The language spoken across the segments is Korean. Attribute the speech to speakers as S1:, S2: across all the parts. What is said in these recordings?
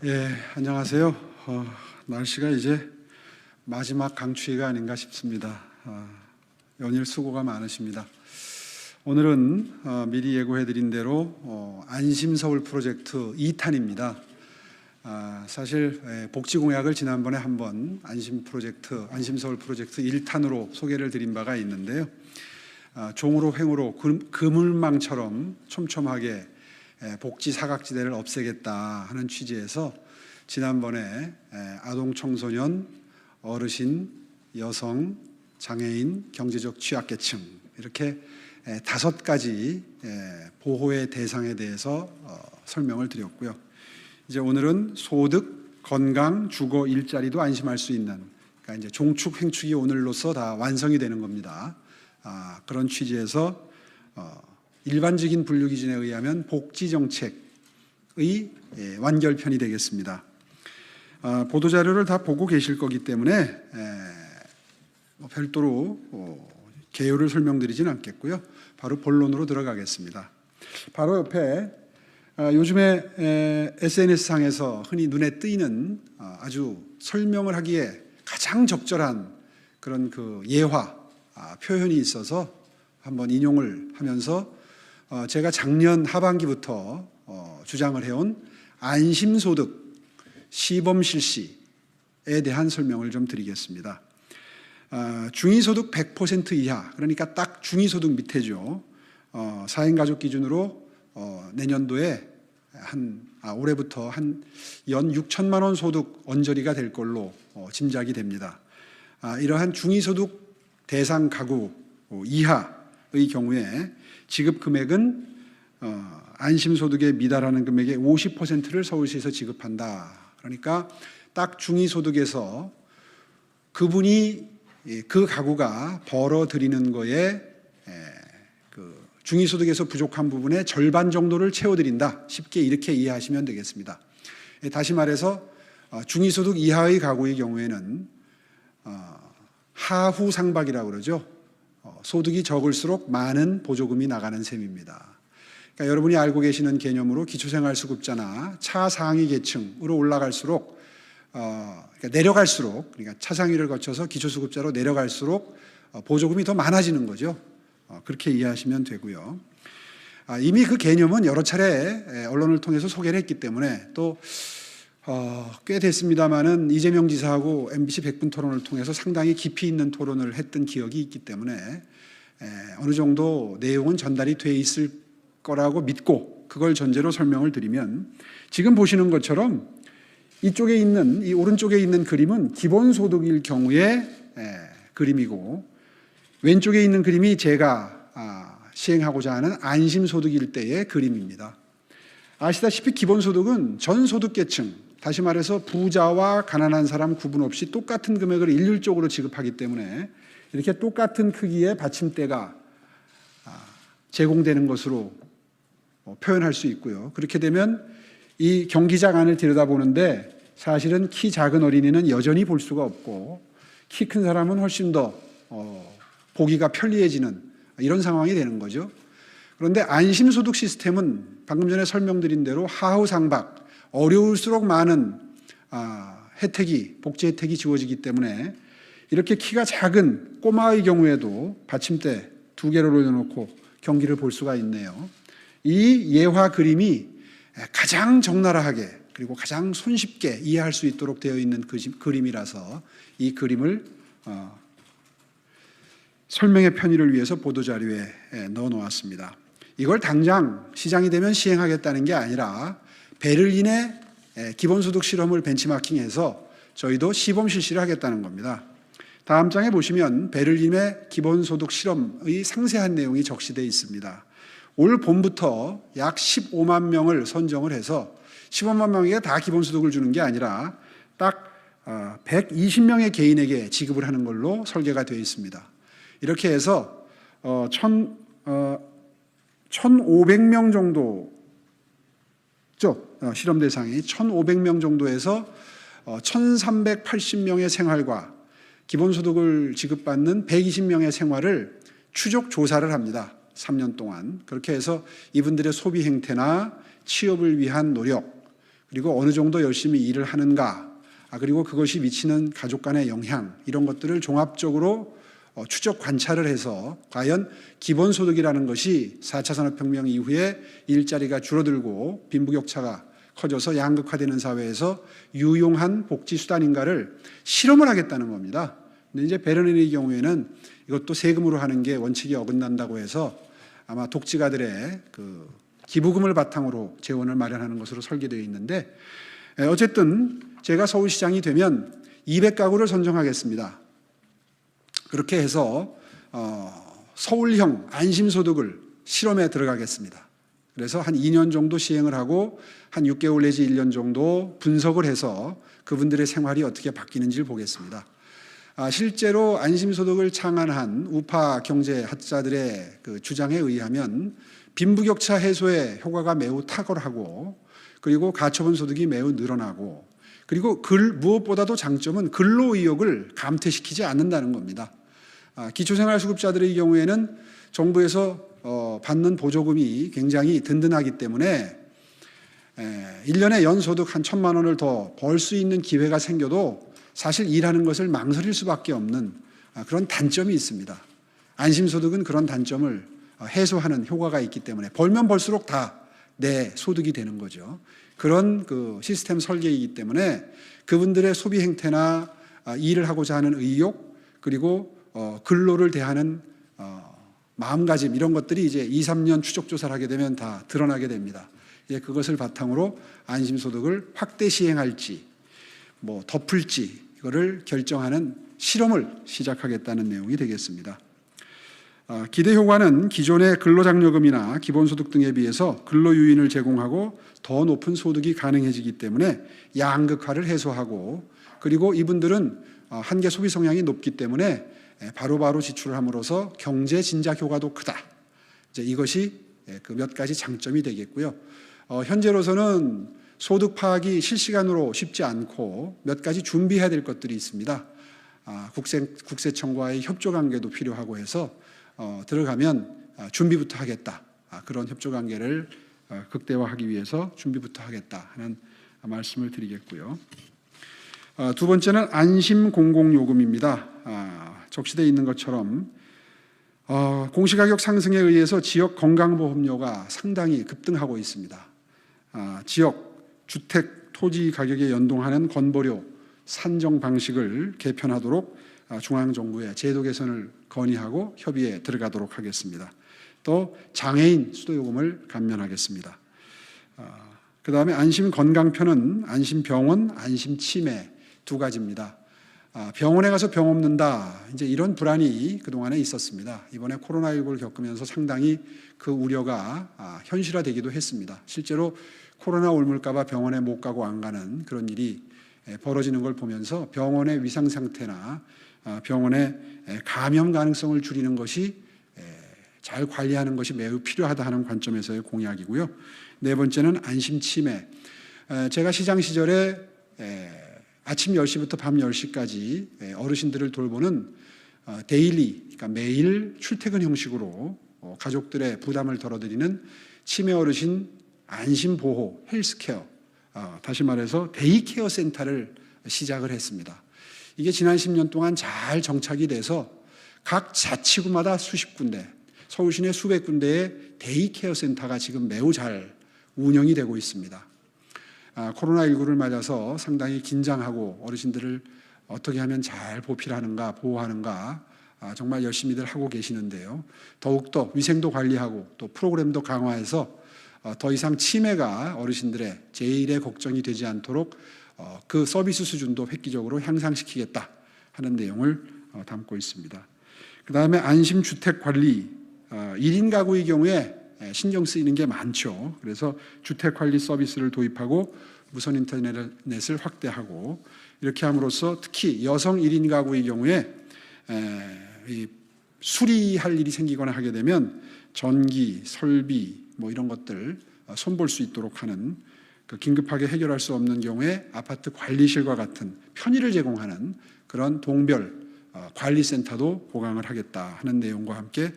S1: 예, 안녕하세요. 날씨가 이제 마지막 강추위가 아닌가 싶습니다. 연일 수고가 많으십니다. 오늘은 미리 예고해드린 대로 안심서울 프로젝트 2탄입니다. 사실 복지공약을 지난번에 한번 안심서울 프로젝트 1탄으로 소개를 드린 바가 있는데요. 종으로 횡으로 그물망처럼 촘촘하게 복지 사각지대를 없애겠다 하는 취지에서 지난번에 아동, 청소년, 어르신, 여성, 장애인, 경제적 취약계층 이렇게 5가지 보호의 대상에 대해서 설명을 드렸고요. 이제 오늘은 소득, 건강, 주거, 일자리도 안심할 수 있는, 그러니까 이제 종축, 횡축이 오늘로서 다 완성이 되는 겁니다. 그런 취지에서 일반적인 분류 기준에 의하면 복지정책의 완결편이 되겠습니다. 보도자료를 다 보고 계실 거기 때문에 별도로 개요를 설명드리진 않겠고요. 바로 본론으로 들어가겠습니다. 바로 옆에 요즘에 SNS상에서 흔히 눈에 띄는 아주 설명을 하기에 가장 적절한 그런 그 예화, 표현이 있어서 한번 인용을 하면서 제가 작년 하반기부터 주장을 해온 안심소득 시범 실시에 대한 설명을 좀 드리겠습니다. 중위소득 100% 이하, 그러니까 딱 중위소득 밑에죠. 4인 가족 기준으로 내년도에 올해부터 한 연 6천만 원 소득 언저리가 될 걸로 짐작이 됩니다. 이러한 중위소득 대상 가구 이하의 경우에 지급 금액은 안심소득에 미달하는 금액의 50%를 서울시에서 지급한다. 그러니까 딱 중위소득에서 그분이 그 가구가 벌어들이는 거에 그 중위소득에서 부족한 부분의 절반 정도를 채워드린다. 쉽게 이렇게 이해하시면 되겠습니다. 다시 말해서 중위소득 이하의 가구의 경우에는 하후 상박이라고 그러죠. 소득이 적을수록 많은 보조금이 나가는 셈입니다. 그러니까 여러분이 알고 계시는 개념으로 기초생활수급자나 차상위 계층으로 올라갈수록 그러니까 내려갈수록, 그러니까 차상위를 거쳐서 기초수급자로 내려갈수록 보조금이 더 많아지는 거죠. 그렇게 이해하시면 되고요. 이미 그 개념은 여러 차례 언론을 통해서 소개를 했기 때문에 또 꽤 됐습니다마는 이재명 지사하고 MBC 100분 토론을 통해서 상당히 깊이 있는 토론을 했던 기억이 있기 때문에 어느 정도 내용은 전달이 돼 있을 거라고 믿고 그걸 전제로 설명을 드리면, 지금 보시는 것처럼 이쪽에 있는, 이 오른쪽에 있는 그림은 기본소득일 경우의 그림이고, 왼쪽에 있는 그림이 제가 시행하고자 하는 안심소득일 때의 그림입니다. 아시다시피 기본소득은 전 소득계층, 다시 말해서 부자와 가난한 사람 구분 없이 똑같은 금액을 일률적으로 지급하기 때문에 이렇게 똑같은 크기의 받침대가 제공되는 것으로 표현할 수 있고요. 그렇게 되면 이 경기장 안을 들여다보는데 사실은 키 작은 어린이는 여전히 볼 수가 없고 키 큰 사람은 훨씬 더 보기가 편리해지는 이런 상황이 되는 거죠. 그런데 안심소득 시스템은 방금 전에 설명드린 대로 하후상박, 어려울수록 많은 복지 혜택이 주어지기 때문에 이렇게 키가 작은 꼬마의 경우에도 받침대 2개를 올려놓고 경기를 볼 수가 있네요. 이 예화 그림이 가장 적나라하게 그리고 가장 손쉽게 이해할 수 있도록 되어 있는 그림이라서 이 그림을 설명의 편의를 위해서 보도자료에 넣어 놓았습니다. 이걸 당장 시장이 되면 시행하겠다는 게 아니라 베를린의 기본소득 실험을 벤치마킹해서 저희도 시범 실시를 하겠다는 겁니다. 다음 장에 보시면 베를린의 기본소득 실험의 상세한 내용이 적시되어 있습니다. 올 봄부터 약 15만 명을 선정을 해서 15만 명에게 다 기본소득을 주는 게 아니라 딱 120명의 개인에게 지급을 하는 걸로 설계가 되어 있습니다. 이렇게 해서 1,500명 정도 실험 대상이 1,500명 정도에서 1,380명의 생활과 기본소득을 지급받는 120명의 생활을 추적 조사를 합니다. 3년 동안. 그렇게 해서 이분들의 소비 행태나 취업을 위한 노력, 그리고 어느 정도 열심히 일을 하는가, 그리고 그것이 미치는 가족 간의 영향, 이런 것들을 종합적으로 추적 관찰을 해서 과연 기본소득이라는 것이 4차 산업혁명 이후에 일자리가 줄어들고 빈부격차가 커져서 양극화되는 사회에서 유용한 복지수단인가를 실험을 하겠다는 겁니다. 근데 이제 베르린의 경우에는 이것도 세금으로 하는 게 원칙에 어긋난다고 해서 아마 독지가들의 그 기부금을 바탕으로 재원을 마련하는 것으로 설계되어 있는데, 어쨌든 제가 서울시장이 되면 200가구를 선정하겠습니다. 그렇게 해서 서울형 안심소득을 실험에 들어가겠습니다. 그래서 한 2년 정도 시행을 하고 한 6개월 내지 1년 정도 분석을 해서 그분들의 생활이 어떻게 바뀌는지를 보겠습니다. 실제로 안심소득을 창안한 우파 경제학자들의 그 주장에 의하면 빈부격차 해소에 효과가 매우 탁월하고, 그리고 가처분 소득이 매우 늘어나고, 그리고 무엇보다도 장점은 근로의욕을 감퇴시키지 않는다는 겁니다. 기초생활수급자들의 경우에는 정부에서 받는 보조금이 굉장히 든든하기 때문에 1년에 연소득 한 1,000만 원을 더 벌 수 있는 기회가 생겨도 사실 일하는 것을 망설일 수밖에 없는 그런 단점이 있습니다. 안심소득은 그런 단점을 해소하는 효과가 있기 때문에 벌면 벌수록 다 내 소득이 되는 거죠. 그런 그 시스템 설계이기 때문에 그분들의 소비 행태나 일을 하고자 하는 의욕, 그리고 근로를 대하는 마음가짐, 이런 것들이 이제 2, 3년 추적조사를 하게 되면 다 드러나게 됩니다. 그것을 바탕으로 안심소득을 확대 시행할지 뭐 덮을지 이거를 결정하는 실험을 시작하겠다는 내용이 되겠습니다. 기대 효과는 기존의 근로장려금이나 기본소득 등에 비해서 근로유인을 제공하고 더 높은 소득이 가능해지기 때문에 양극화를 해소하고, 그리고 이분들은 한계 소비 성향이 높기 때문에 바로바로 지출을 함으로써 경제 진작 효과도 크다. 이것이 그 몇 가지 장점이 되겠고요. 현재로서는 소득 파악이 실시간으로 쉽지 않고 몇 가지 준비해야 될 것들이 있습니다. 국세청과의 협조 관계도 필요하고 해서 들어가면 준비부터 하겠다. 그런 협조 관계를 극대화하기 위해서 준비부터 하겠다 하는 말씀을 드리겠고요. 두 번째는 안심 공공요금입니다. 적시되어 있는 것처럼 공시가격 상승에 의해서 지역 건강보험료가 상당히 급등하고 있습니다. 지역 주택 토지 가격에 연동하는 건보료 산정 방식을 개편하도록 중앙정부에 제도 개선을 건의하고 협의에 들어가도록 하겠습니다. 또 장애인 수도요금을 감면하겠습니다. 그 다음에 안심건강편은 안심병원, 안심치매 두 가지입니다. 병원에 가서 병 없는다, 이제 이런 불안이 그동안에 있었습니다. 이번에 코로나19를 겪으면서 상당히 그 우려가 현실화되기도 했습니다. 실제로 코로나 옮을까봐 병원에 못 가고 안 가는 그런 일이 벌어지는 걸 보면서 병원의 위상 상태나 병원의 감염 가능성을 줄이는 것이 잘 관리하는 것이 매우 필요하다 하는 관점에서의 공약이고요. 네 번째는 안심치매. 제가 시장 시절에 아침 10시부터 밤 10시까지 어르신들을 돌보는 데일리, 그러니까 매일 출퇴근 형식으로 가족들의 부담을 덜어드리는 치매 어르신 안심보호 헬스케어, 다시 말해서 데이케어 센터를 시작을 했습니다. 이게 지난 10년 동안 잘 정착이 돼서 각 자치구마다 수십 군데, 서울 시내 수백 군데의 데이케어 센터가 지금 매우 잘 운영이 되고 있습니다. 코로나19를 맞아서 상당히 긴장하고 어르신들을 어떻게 하면 잘 보필하는가, 보호하는가 정말 열심히들 하고 계시는데요. 더욱더 위생도 관리하고 또 프로그램도 강화해서 더 이상 치매가 어르신들의 제일의 걱정이 되지 않도록 그 서비스 수준도 획기적으로 향상시키겠다 하는 내용을 담고 있습니다. 그 다음에 안심주택관리, 1인 가구의 경우에 신경 쓰이는 게 많죠. 그래서 주택관리 서비스를 도입하고 무선 인터넷을 확대하고, 이렇게 함으로써 특히 여성 1인 가구의 경우에 수리할 일이 생기거나 하게 되면 전기, 설비 뭐 이런 것들 손볼 수 있도록 하는, 긴급하게 해결할 수 없는 경우에 아파트 관리실과 같은 편의를 제공하는 그런 동별 관리센터도 보강을 하겠다 하는 내용과 함께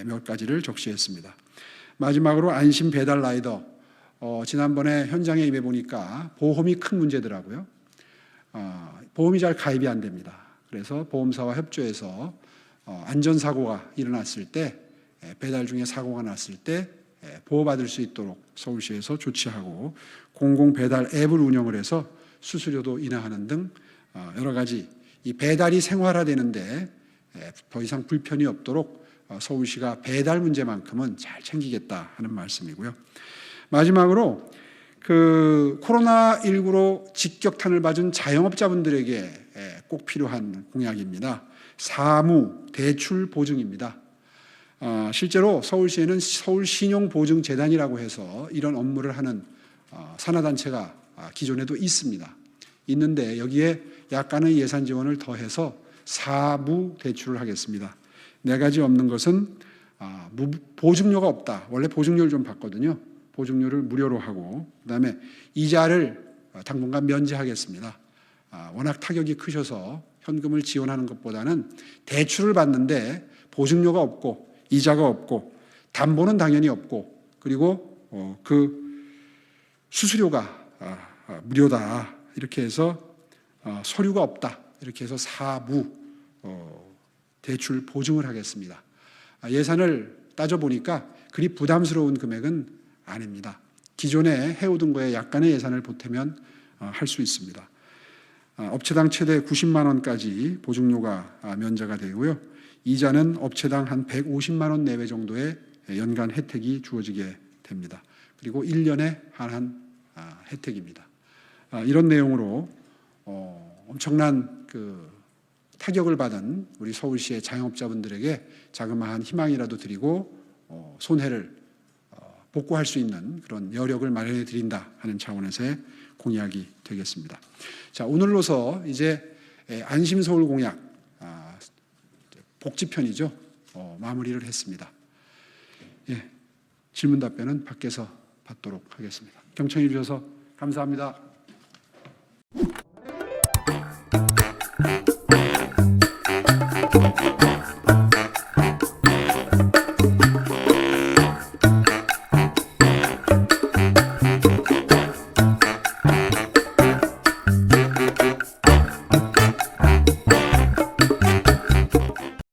S1: 몇 가지를 적시했습니다. 마지막으로 안심 배달 라이더, 지난번에 현장에 임해 보니까 보험이 큰 문제더라고요. 보험이 잘 가입이 안 됩니다. 그래서 보험사와 협조해서 안전사고가 일어났을 때, 배달 중에 사고가 났을 때 보호받을 수 있도록 서울시에서 조치하고 공공배달 앱을 운영을 해서 수수료도 인하하는 등 여러 가지 이 배달이 생활화되는데 더 이상 불편이 없도록 서울시가 배달 문제만큼은 잘 챙기겠다 하는 말씀이고요. 마지막으로 코로나19로 직격탄을 맞은 자영업자분들에게 꼭 필요한 공약입니다. 사무 대출 보증입니다. 실제로 서울시에는 서울신용보증재단이라고 해서 이런 업무를 하는 산하단체가 기존에도 있습니다. 있는데 여기에 약간의 예산 지원을 더해서 사무 대출을 하겠습니다. 네 가지 없는 것은 보증료가 없다. 원래 보증료를 좀 받거든요. 보증료를 무료로 하고, 그다음에 이자를 당분간 면제하겠습니다. 워낙 타격이 크셔서 현금을 지원하는 것보다는 대출을 받는데 보증료가 없고 이자가 없고 담보는 당연히 없고, 그리고 수수료가 무료다. 이렇게 해서 서류가 없다. 이렇게 해서 사무 대출 보증을 하겠습니다. 예산을 따져보니까 그리 부담스러운 금액은 아닙니다. 기존에 해오던 거에 약간의 예산을 보태면 할 수 있습니다. 업체당 최대 90만 원까지 보증료가 면제가 되고요. 이자는 업체당 한 150만 원 내외 정도의 연간 혜택이 주어지게 됩니다. 그리고 1년에 한한 혜택입니다. 이런 내용으로 엄청난 타격을 받은 우리 서울시의 자영업자분들에게 자그마한 희망이라도 드리고 손해를 복구할 수 있는 그런 여력을 마련해 드린다 하는 차원에서의 공약이 되겠습니다. 자, 오늘로서 이제 안심서울 공약 복지편이죠. 마무리를 했습니다. 질문 답변은 밖에서 받도록 하겠습니다. 경청해 주셔서 감사합니다.